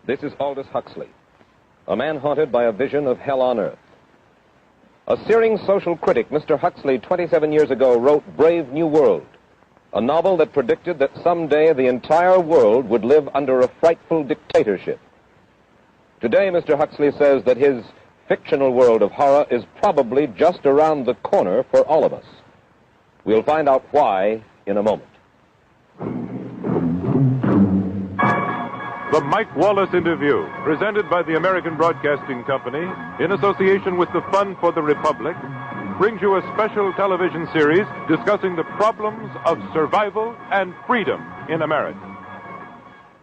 This is Aldous Huxley, a man haunted by a vision of hell on earth. A searing social critic, Mr. Huxley, 27 years ago, wrote Brave New World, a novel that predicted that someday the entire world would live under a frightful dictatorship. Today, Mr. Huxley says that his fictional world of horror is probably just around the corner for all of us. We'll find out why in a moment. The Mike Wallace Interview, presented by the American Broadcasting Company in association with the Fund for the Republic, brings you a special television series discussing the problems of survival and freedom in America.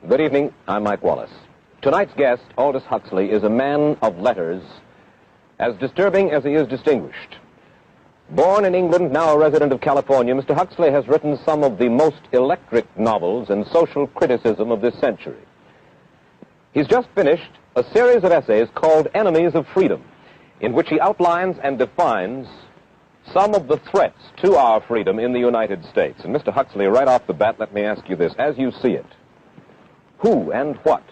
Good evening. I'm Mike Wallace. Tonight's guest, Aldous Huxley, is a man of letters, as disturbing as he is distinguished. Born in England, now a resident of California, Mr. Huxley has written some of the most electric novels and social criticism of this century. He's just finished a series of essays called Enemies of Freedom, in which he outlines and defines some of the threats to our freedom in the United States. And Mr. Huxley, right off the bat, let me ask you this. As you see it, who and what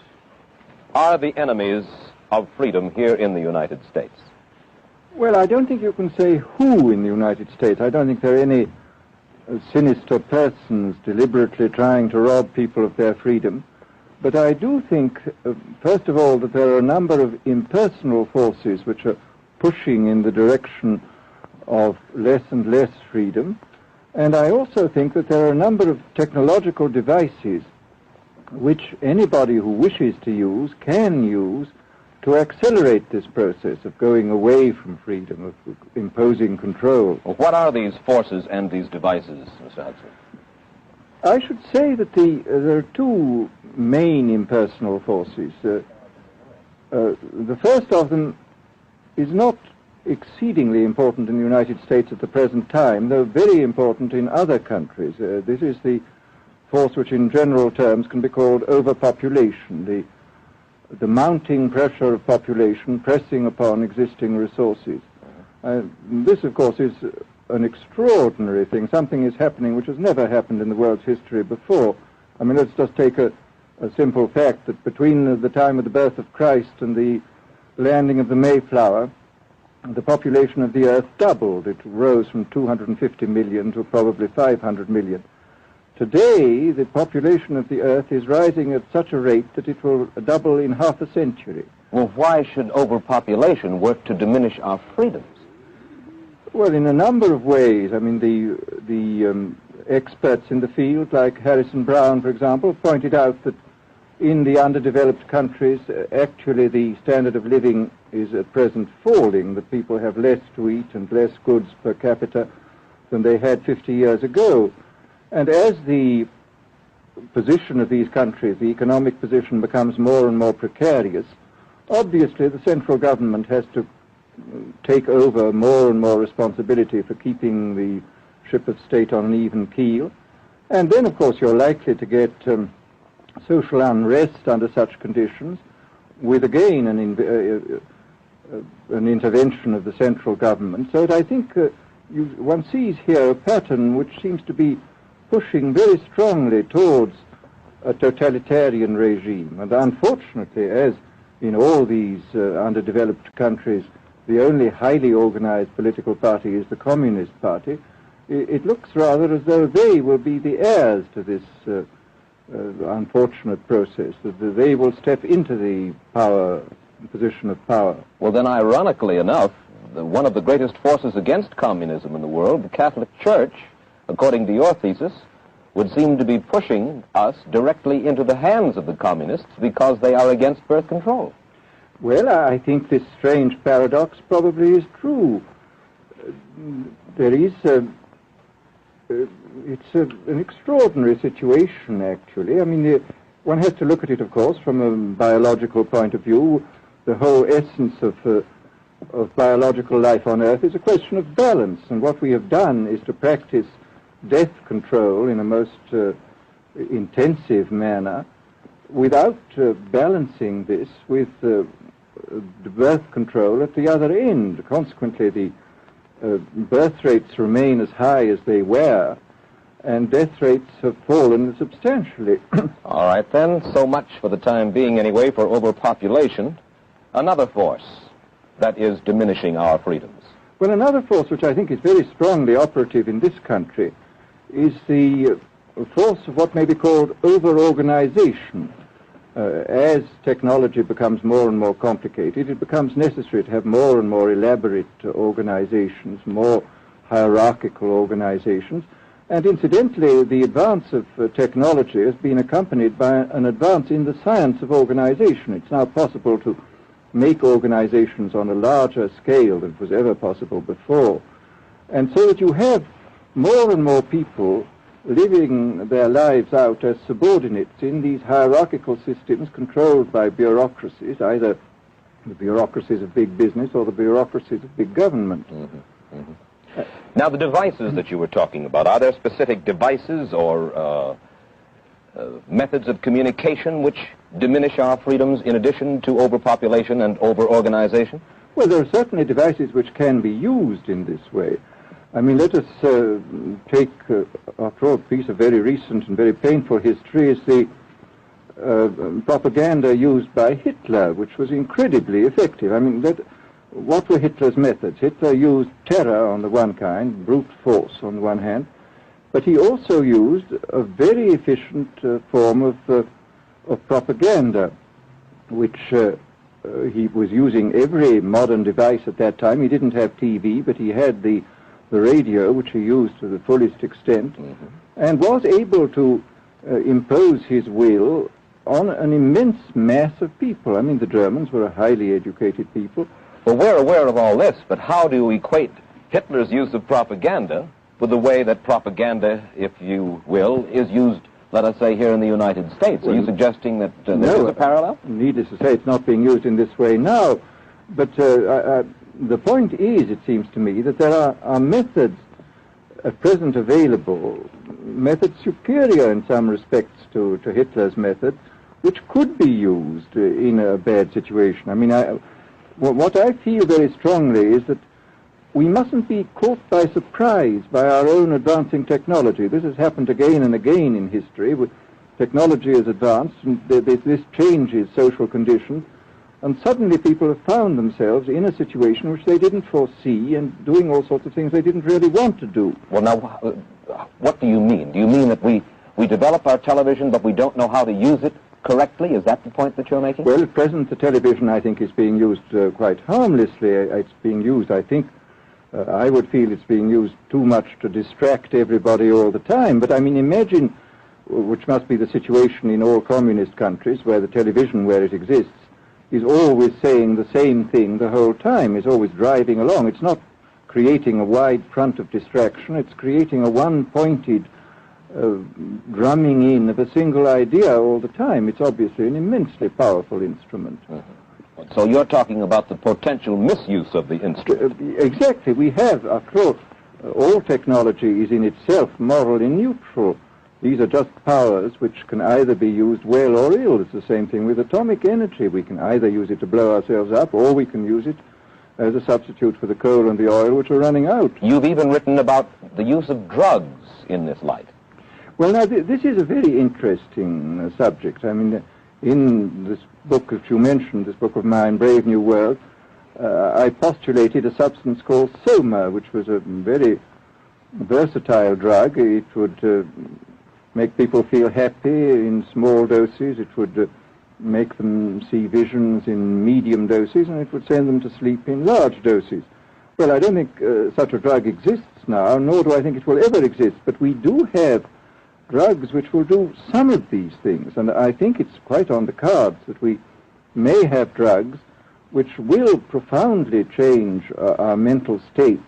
are the enemies of freedom here in the United States? Well, I don't think you can say who in the United States. I don't think there are any sinister persons deliberately trying to rob people of their freedom. But I do think, first of all, that there are a number of impersonal forces which are pushing in the direction of less and less freedom. And I also think that there are a number of technological devices which anybody who wishes to use can use to accelerate this process of going away from freedom, of imposing control. Well, what are these forces and these devices, Mr. Huxley? I should say that there are two main impersonal forces. The first of them is not exceedingly important in the United States at the present time, though very important in other countries. This is the force which in general terms can be called overpopulation, the mounting pressure of population pressing upon existing resources. This, of course, is an extraordinary thing. Something is happening which has never happened in the world's history before. I mean, let's just take a simple fact that between the time of the birth of Christ and the landing of the Mayflower, the population of the Earth doubled. It rose from 250 million to probably 500 million. Today, the population of the Earth is rising at such a rate that it will double in half a century. Well, why should overpopulation work to diminish our freedoms? Well, in a number of ways. I mean, the experts in the field, like Harrison Brown, for example, pointed out that in the underdeveloped countries, actually the standard of living is at present falling, that people have less to eat and less goods per capita than they had 50 years ago. And as the position of these countries, the economic position, becomes more and more precarious, obviously the central government has to take over more and more responsibility for keeping the ship of state on an even keel. And then, of course, you're likely to get social unrest under such conditions, with again an intervention of the central government. So that I think one sees here a pattern which seems to be pushing very strongly towards a totalitarian regime. And unfortunately, as in all these underdeveloped countries, the only highly organized political party is the Communist Party, it looks rather as though they will be the heirs to this unfortunate process, that they will step into the position of power. Well, then, ironically enough, one of the greatest forces against communism in the world, the Catholic Church, according to your thesis, would seem to be pushing us directly into the hands of the communists because they are against birth control. Well, I think this strange paradox probably is true. There is it's an extraordinary situation, actually. I mean, one has to look at it, of course, from a biological point of view. The whole essence of biological life on Earth is a question of balance, and what we have done is to practice death control in a most intensive manner without balancing this with birth control at the other end. Consequently, the birth rates remain as high as they were, and death rates have fallen substantially. All right, then. So much for the time being, anyway, for overpopulation. Another force that is diminishing our freedoms. Well, another force which I think is very strongly operative in this country is the force of what may be called over-organization. As technology becomes more and more complicated, it becomes necessary to have more and more elaborate organizations, more hierarchical organizations. And incidentally, the advance of technology has been accompanied by an advance in the science of organization. It's now possible to make organizations on a larger scale than was ever possible before. And so that you have more and more people living their lives out as subordinates in these hierarchical systems controlled by bureaucracies, either the bureaucracies of big business or the bureaucracies of big government. Now, the devices that you were talking about, are there specific devices or methods of communication which diminish our freedoms in addition to overpopulation and over-organization? Well, there are certainly devices which can be used in this way. I mean, let us take, after all, a piece of very recent and very painful history is the propaganda used by Hitler, which was incredibly effective. I mean, what were Hitler's methods? Hitler used terror on the one kind, brute force on the one hand, but he also used a very efficient form of propaganda, which he was using every modern device at that time. He didn't have TV, but he had the radio, which he used to the fullest extent, and was able to impose his will on an immense mass of people. I mean, the Germans were a highly educated people. Well, we're aware of all this, but how do you equate Hitler's use of propaganda with the way that propaganda, if you will, is used, let us say, here in the United States? Are you suggesting that there is a parallel? Needless to say, it's not being used in this way now, but the point is, it seems to me, that there are methods at present available, methods superior in some respects to Hitler's method, which could be used in a bad situation. I mean, what I feel very strongly is that we mustn't be caught by surprise by our own advancing technology. This has happened again and again in history. Technology has advanced, and this changes social conditions, and suddenly people have found themselves in a situation which they didn't foresee and doing all sorts of things they didn't really want to do. Well, now, what do you mean? Do you mean that we develop our television, but we don't know how to use it correctly? Is that the point that you're making? Well, at present, the television, I think, is being used quite harmlessly. It's being used, I think, I would feel it's being used too much to distract everybody all the time. But, I mean, imagine, which must be the situation in all communist countries, where the television, where it exists, is always saying the same thing the whole time, is always driving along. It's not creating a wide front of distraction, it's creating a one-pointed drumming in of a single idea all the time. It's obviously an immensely powerful instrument. So you're talking about the potential misuse of the instrument. Exactly. We have, after all technology is in itself morally neutral. These are just powers which can either be used well or ill. It's the same thing with atomic energy. We can either use it to blow ourselves up, or we can use it as a substitute for the coal and the oil, which are running out. You've even written about the use of drugs in this light. Well, now, this is a very interesting subject. I mean, in this book that you mentioned, this book of mine, Brave New World, I postulated a substance called soma, which was a very versatile drug. It would make people feel happy in small doses. It would make them see visions in medium doses, and it would send them to sleep in large doses. Well, I don't think such a drug exists now, nor do I think it will ever exist, but we do have drugs which will do some of these things, and I think it's quite on the cards that we may have drugs which will profoundly change our mental states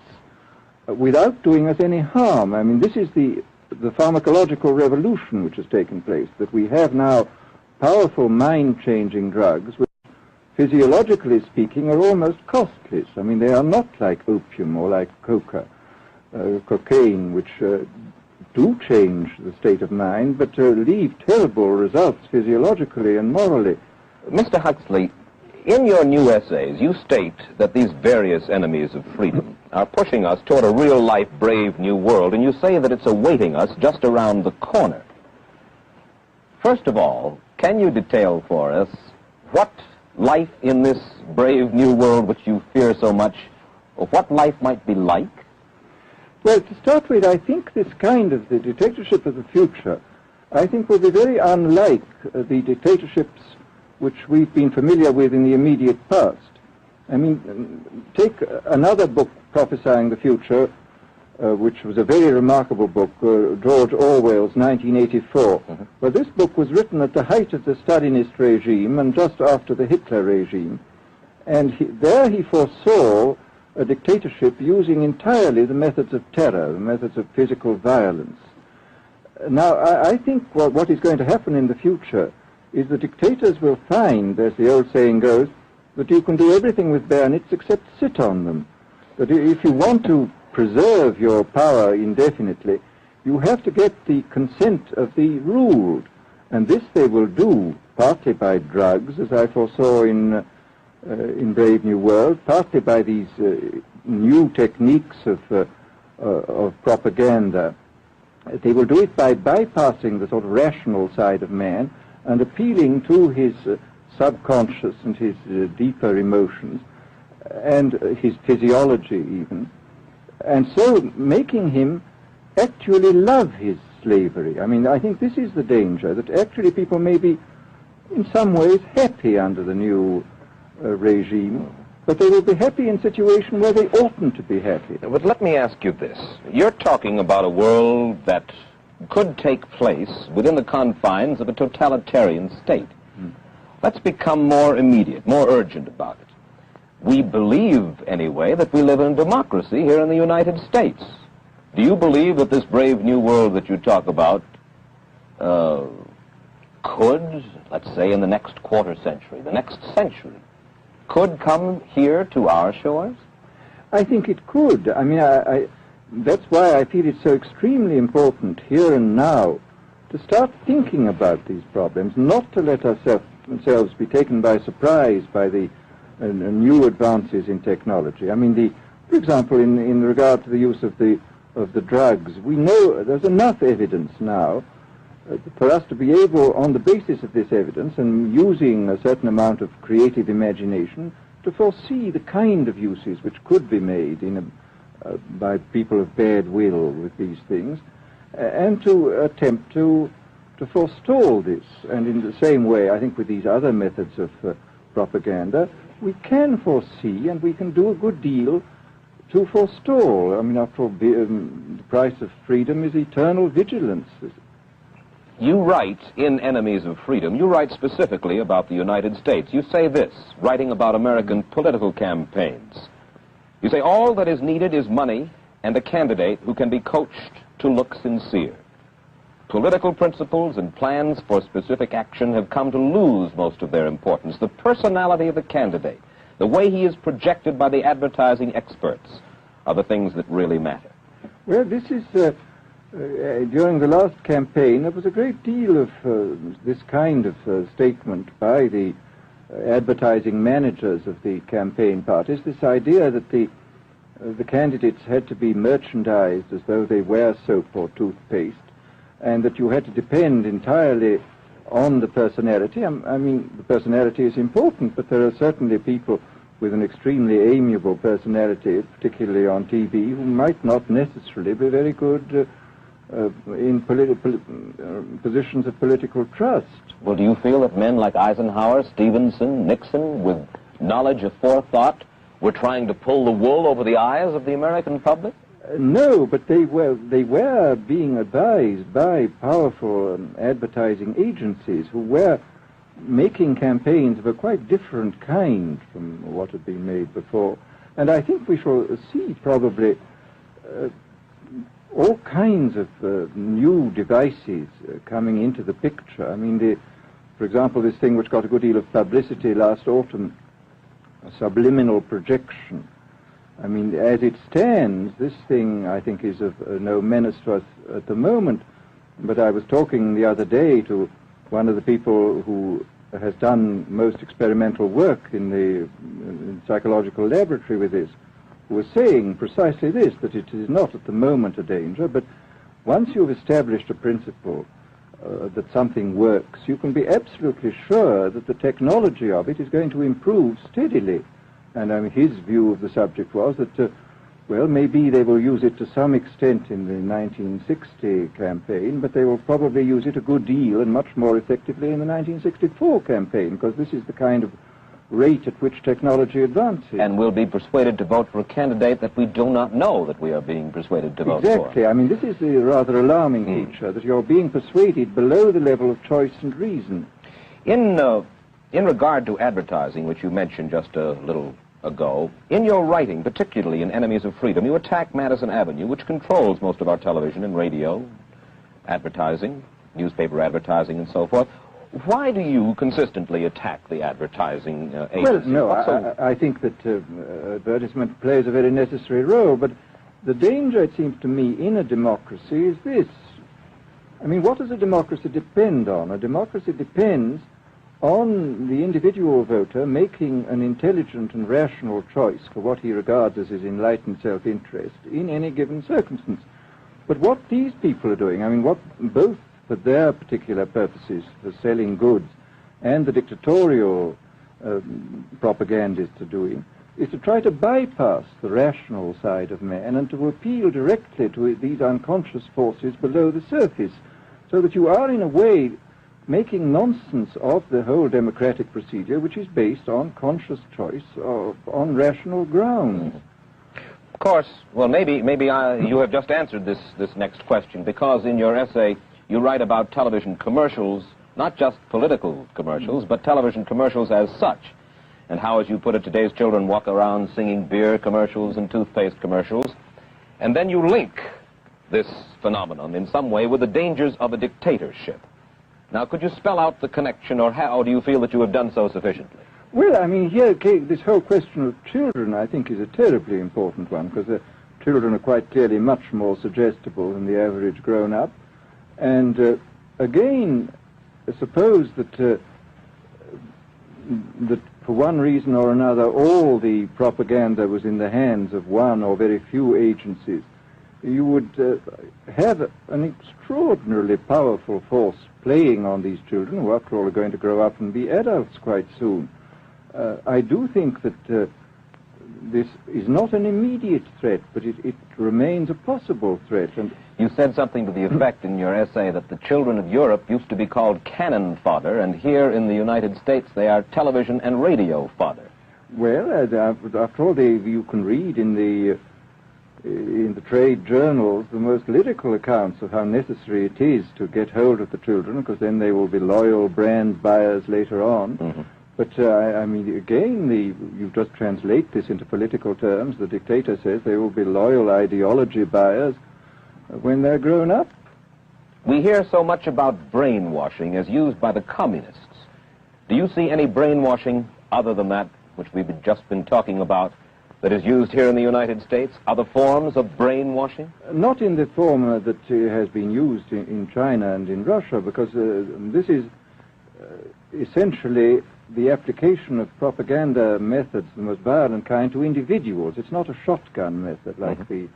without doing us any harm. I mean, this is the pharmacological revolution which has taken place, that we have now powerful mind-changing drugs which, physiologically speaking, are almost costless. I mean, they are not like opium or like cocaine, which do change the state of mind, but leave terrible results physiologically and morally. Mr. Huxley, in your new essays, you state that these various enemies of freedom, are pushing us toward a real-life, brave new world, and you say that it's awaiting us just around the corner. First of all, can you detail for us what life in this brave new world which you fear so much, or what life might be like? Well, to start with, I think this kind of the dictatorship of the future, I think will be very unlike the dictatorships which we've been familiar with in the immediate past. I mean, take another book prophesying the future, which was a very remarkable book, George Orwell's 1984. Mm-hmm. Well, this book was written at the height of the Stalinist regime and just after the Hitler regime. And there he foresaw a dictatorship using entirely the methods of terror, the methods of physical violence. Now, I think what is going to happen in the future is the dictators will find, as the old saying goes, that you can do everything with bayonets except sit on them. That if you want to preserve your power indefinitely, you have to get the consent of the ruled. And this they will do partly by drugs, as I foresaw in Brave New World, partly by these new techniques of propaganda. They will do it by bypassing the sort of rational side of man and appealing to his subconscious and his deeper emotions and his physiology even, and so making him actually love his slavery. I mean, I think this is the danger, that actually people may be in some ways happy under the new regime, but they will be happy in a situation where they oughtn't to be happy. But let me ask you this. You're talking about a world that could take place within the confines of a totalitarian state. Let's become more immediate, more urgent about it. We believe, anyway, that we live in a democracy here in the United States. Do you believe that this brave new world that you talk about could, let's say in the next quarter century, the next century, could come here to our shores? I think it could. I mean, that's why I feel it's so extremely important here and now to start thinking about these problems, not to let ourselves be taken by surprise by the new advances in technology. I mean, for example, in regard to the use of the drugs, we know there's enough evidence now for us to be able, on the basis of this evidence and using a certain amount of creative imagination, to foresee the kind of uses which could be made by people of bad will with these things, and to attempt to forestall this. And in the same way, I think with these other methods of propaganda, we can foresee and we can do a good deal to forestall. I mean, after all, the price of freedom is eternal vigilance. You write in Enemies of Freedom, you write specifically about the United States. You say this, writing about American political campaigns. You say, all that is needed is money and a candidate who can be coached to look sincere. Political principles and plans for specific action have come to lose most of their importance. The personality of the candidate, the way he is projected by the advertising experts, are the things that really matter. Well, this is... during the last campaign, there was a great deal of this kind of statement by the advertising managers of the campaign parties, this idea that the candidates had to be merchandised as though they were soap or toothpaste, and that you had to depend entirely on the personality. I mean, the personality is important, but there are certainly people with an extremely amiable personality, particularly on TV, who might not necessarily be very good in positions of political trust. Well, do you feel that men like Eisenhower, Stevenson, Nixon, with knowledge of forethought, were trying to pull the wool over the eyes of the American public? No, but they were being advised by powerful advertising agencies who were making campaigns of a quite different kind from what had been made before. And I think we shall see probably all kinds of new devices coming into the picture. I mean, for example, this thing which got a good deal of publicity last autumn, subliminal projection. I mean, as it stands, this thing, I think, is of no menace to us at the moment. But I was talking the other day to one of the people who has done most experimental work in the psychological laboratory with this, who was saying precisely this, that it is not at the moment a danger, but once you've established a principle that something works, you can be absolutely sure that the technology of it is going to improve steadily. And I mean, his view of the subject was that, well, maybe they will use it to some extent in the 1960 campaign, but they will probably use it a good deal and much more effectively in the 1964 campaign, because this is the kind of rate at which technology advances. And we'll be persuaded to vote for a candidate that we do not know that we are being persuaded to vote for. Exactly. I mean, this is the rather alarming feature, that you're being persuaded below the level of choice and reason. In regard to advertising, which you mentioned just a little ago, in your writing, particularly in Enemies of Freedom, you attack Madison Avenue, which controls most of our television and radio advertising, newspaper advertising, and so forth. Why do you consistently attack the advertising agency? Well, no, I think that advertisement plays a very necessary role, but the danger, it seems to me, in a democracy is this. I mean, what does a democracy depend on? A democracy depends on the individual voter making an intelligent and rational choice for what he regards as his enlightened self-interest in any given circumstance. But what these people are doing, I mean, what both for their particular purposes, for selling goods, and the dictatorial propagandists are doing, is to try to bypass the rational side of man and to appeal directly to these unconscious forces below the surface, so that you are, in a way, making nonsense of the whole democratic procedure, which is based on conscious choice on rational grounds. Of course, well, maybe you have just answered this next question, because in your essay you write about television commercials, not just political commercials, but television commercials as such, and how, as you put it, today's children walk around singing beer commercials and toothpaste commercials, and then you link this phenomenon in some way with the dangers of a dictatorship. Now, could you spell out the connection, or how do you feel that you have done so sufficiently? Well, I mean, here, this whole question of children, I think, is a terribly important one, because children are quite clearly much more suggestible than the average grown-up. And again, suppose that that for one reason or another all the propaganda was in the hands of one or very few agencies, you would have an extraordinarily powerful force playing on these children, who after all are going to grow up and be adults quite soon. I do think that this is not an immediate threat, but it remains a possible threat. And you said something to the effect in your essay that the children of Europe used to be called cannon fodder, and here in the United States they are television and radio fodder. Well, after all, you can read in the trade journals the most lyrical accounts of how necessary it is to get hold of the children, because then they will be loyal brand buyers later on. Mm-hmm. But, I mean, again, you just translate this into political terms. The dictator says they will be loyal ideology buyers when they're grown up. We hear so much about brainwashing as used by the communists. Do you see any brainwashing other than that which we've just been talking about that is used here in the United States? Other forms of brainwashing? Not in the form that has been used in China and in Russia, because this is essentially the application of propaganda methods, the most violent kind, to individuals. It's not a shotgun method like the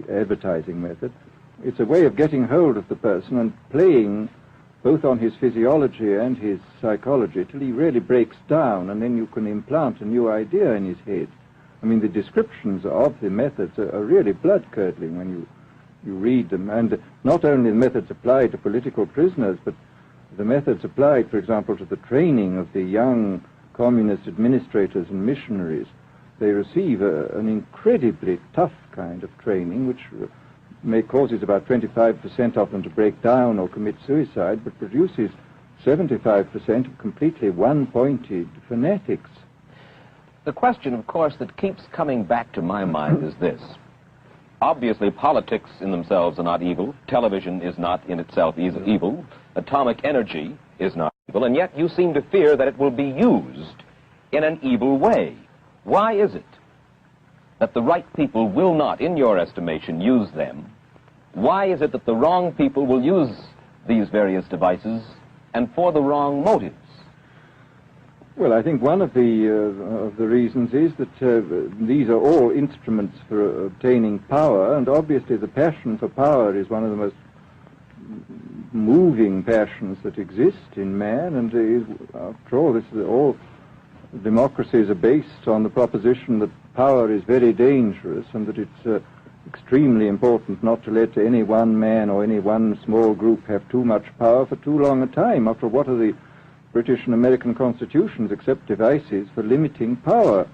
advertising method. It's a way of getting hold of the person and playing both on his physiology and his psychology till he really breaks down, and then you can implant a new idea in his head. I mean, the descriptions of the methods are really blood-curdling when you read them, and not only the methods applied to political prisoners, but the methods applied, for example, to the training of the young communist administrators and missionaries. They receive an incredibly tough kind of training, which may causes about 25% of them to break down or commit suicide, but produces 75% of completely one-pointed fanatics. The question, of course, that keeps coming back to my mind is this. Obviously, politics in themselves are not evil. Television is not in itself evil. Atomic energy is not evil. And yet you seem to fear that it will be used in an evil way. Why is it that the right people will not, in your estimation, use them? Why is it that the wrong people will use these various devices and for the wrong motives? Well, I think one of the reasons is that these are all instruments for obtaining power, and obviously the passion for power is one of the most moving passions that exist in man, and after all, all democracies are based on the proposition that power is very dangerous and that it's extremely important not to let any one man or any one small group have too much power for too long a time. After all, what are the British and American constitutions except devices for limiting power?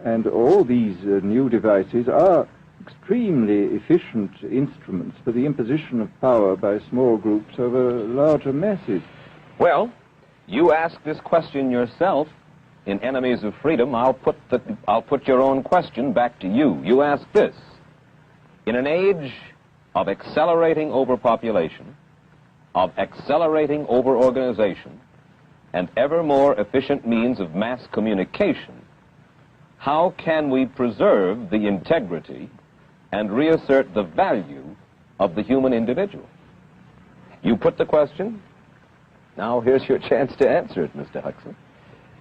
And all these new devices are extremely efficient instruments for the imposition of power by small groups over larger masses. Well, you ask this question yourself in Enemies of Freedom. I'll put your own question back to you. You ask this: in an age of accelerating overpopulation, of accelerating overorganization, and ever more efficient means of mass communication, how can we preserve the integrity and reassert the value of the human individual? You put the question. Now here's your chance to answer it, Mr. Huxley.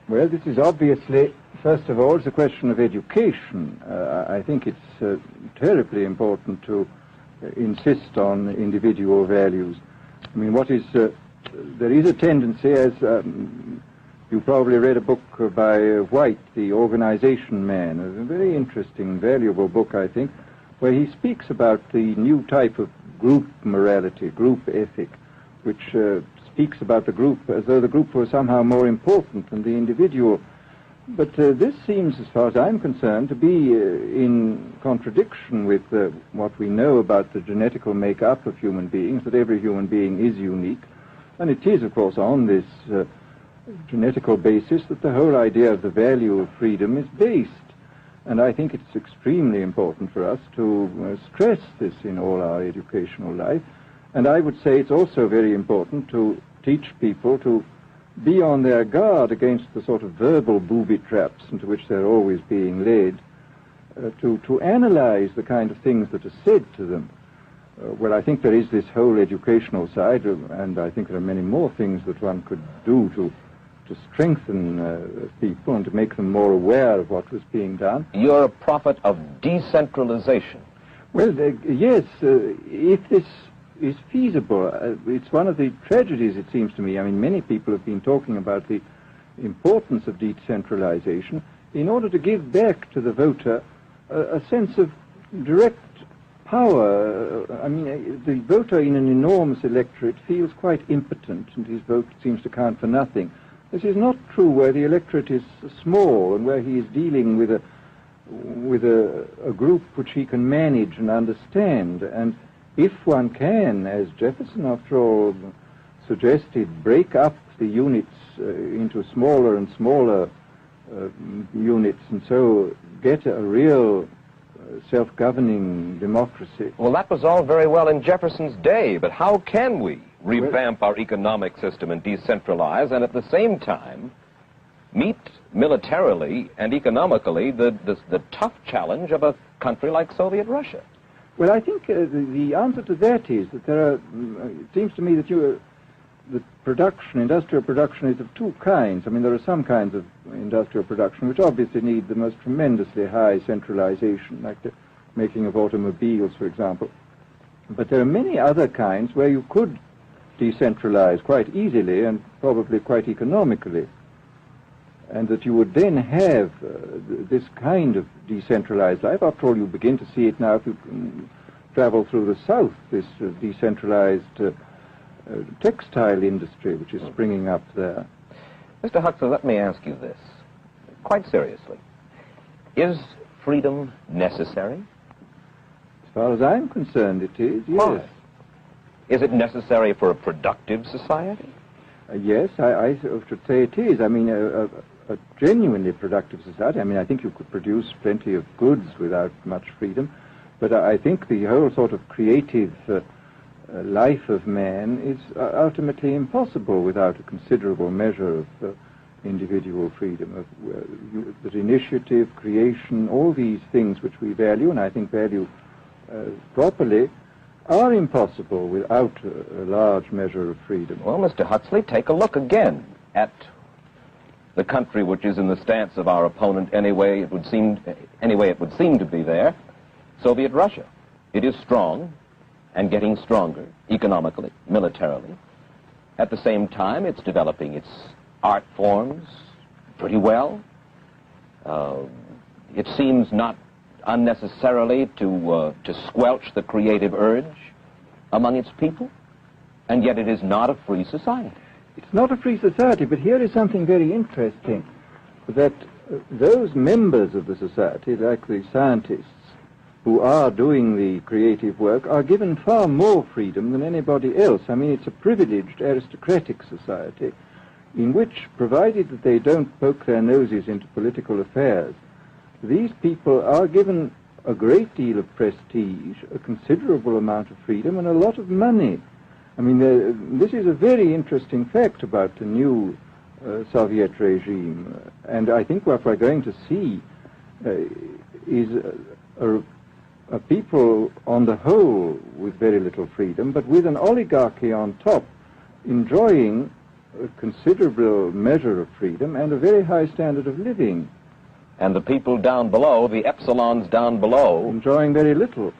Well, this is obviously, first of all, it's a question of education. I think it's terribly important to insist on individual values. I mean, there is a tendency, as you probably read a book by White, The Organization Man, a very interesting, valuable book, I think, where he speaks about the new type of group morality, group ethic, which speaks about the group as though the group was somehow more important than the individual. But this seems, as far as I'm concerned, to be in contradiction with what we know about the genetical makeup of human beings, that every human being is unique. And it is, of course, on this genetical basis that the whole idea of the value of freedom is based. And I think it's extremely important for us to stress this in all our educational life. And I would say it's also very important to teach people to be on their guard against the sort of verbal booby traps into which they're always being led, to analyze the kind of things that are said to them. Well, I think there is this whole educational side, and I think there are many more things that one could do to strengthen people and to make them more aware of what was being done. You're a prophet of decentralization. Well, yes, if this is feasible. It's one of the tragedies, it seems to me. I mean, many people have been talking about the importance of decentralization in order to give back to the voter a sense of direct power. I mean, the voter in an enormous electorate feels quite impotent, and his vote seems to count for nothing. This is not true where the electorate is small and where he is dealing with a group which he can manage and understand. And if one can, as Jefferson, after all, suggested, break up the units into smaller and smaller units, and so get a real self-governing democracy. Well, that was all very well in Jefferson's day, but how can we revamp our economic system and decentralize and at the same time meet militarily and economically the tough challenge of a country like Soviet Russia? Well, I think the answer to that is that there are, it seems to me that the production, industrial production, is of two kinds. I mean, there are some kinds of industrial production which obviously need the most tremendously high centralization, like the making of automobiles, for example. But there are many other kinds where you could decentralize quite easily and probably quite economically, and that you would then have this kind of decentralized life. After all, you begin to see it now if you travel through the South, this decentralized textile industry which is springing up there. Mr. Huxley, let me ask you this, quite seriously. Is freedom necessary? As far as I'm concerned, it is, yes. Why? Is it necessary for a productive society? Yes, I should say it is. I mean, a genuinely productive society. I mean, I think you could produce plenty of goods without much freedom, but I think the whole sort of creative life of man is ultimately impossible without a considerable measure of individual freedom, that initiative, creation, all these things which we value, and I think value properly, are impossible without a large measure of freedom. Well, Mr. Huxley, take a look again at the country which is in the stance of our opponent anyway it would seem to be there, Soviet Russia. It is strong and getting stronger economically, militarily. At the same time, it's developing its art forms pretty well. It seems not unnecessarily to squelch the creative urge among its people, and yet it is not a free society. It's not a free society, but here is something very interesting, that those members of the society, like the scientists who are doing the creative work, are given far more freedom than anybody else. I mean, it's a privileged aristocratic society in which, provided that they don't poke their noses into political affairs, these people are given a great deal of prestige, a considerable amount of freedom, and a lot of money. I mean, this is a very interesting fact about the new Soviet regime, and I think what we're going to see is a people on the whole with very little freedom, but with an oligarchy on top enjoying a considerable measure of freedom and a very high standard of living. And the people down below, the epsilons down below, enjoying very little.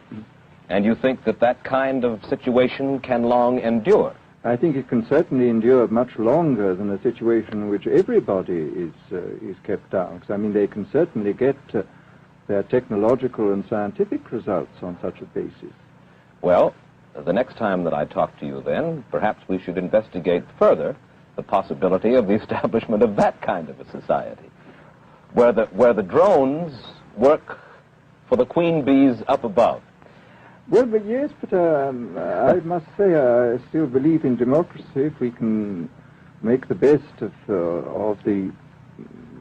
And you think that that kind of situation can long endure? I think it can certainly endure much longer than a situation in which everybody is kept down. Because, I mean, they can certainly get their technological and scientific results on such a basis. Well, the next time that I talk to you then, perhaps we should investigate further the possibility of the establishment of that kind of a society, where the drones work for the queen bees up above. Well, but yes, but I must say I still believe in democracy. If we can make the best of the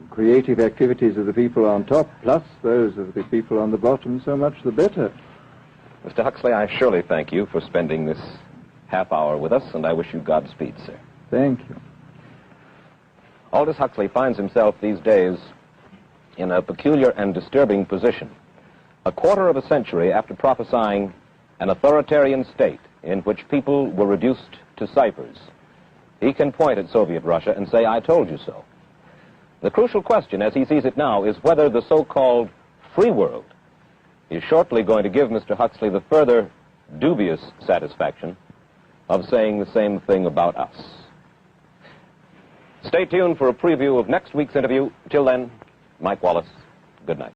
creative activities of the people on top, plus those of the people on the bottom, so much the better. Mr. Huxley, I surely thank you for spending this half hour with us, and I wish you Godspeed, sir. Thank you. Aldous Huxley finds himself these days in a peculiar and disturbing position. A quarter of a century after prophesying an authoritarian state in which people were reduced to ciphers, he can point at Soviet Russia and say, "I told you so." The crucial question, as he sees it now, is whether the so-called free world is shortly going to give Mr. Huxley the further dubious satisfaction of saying the same thing about us. Stay tuned for a preview of next week's interview. Till then, Mike Wallace, good night.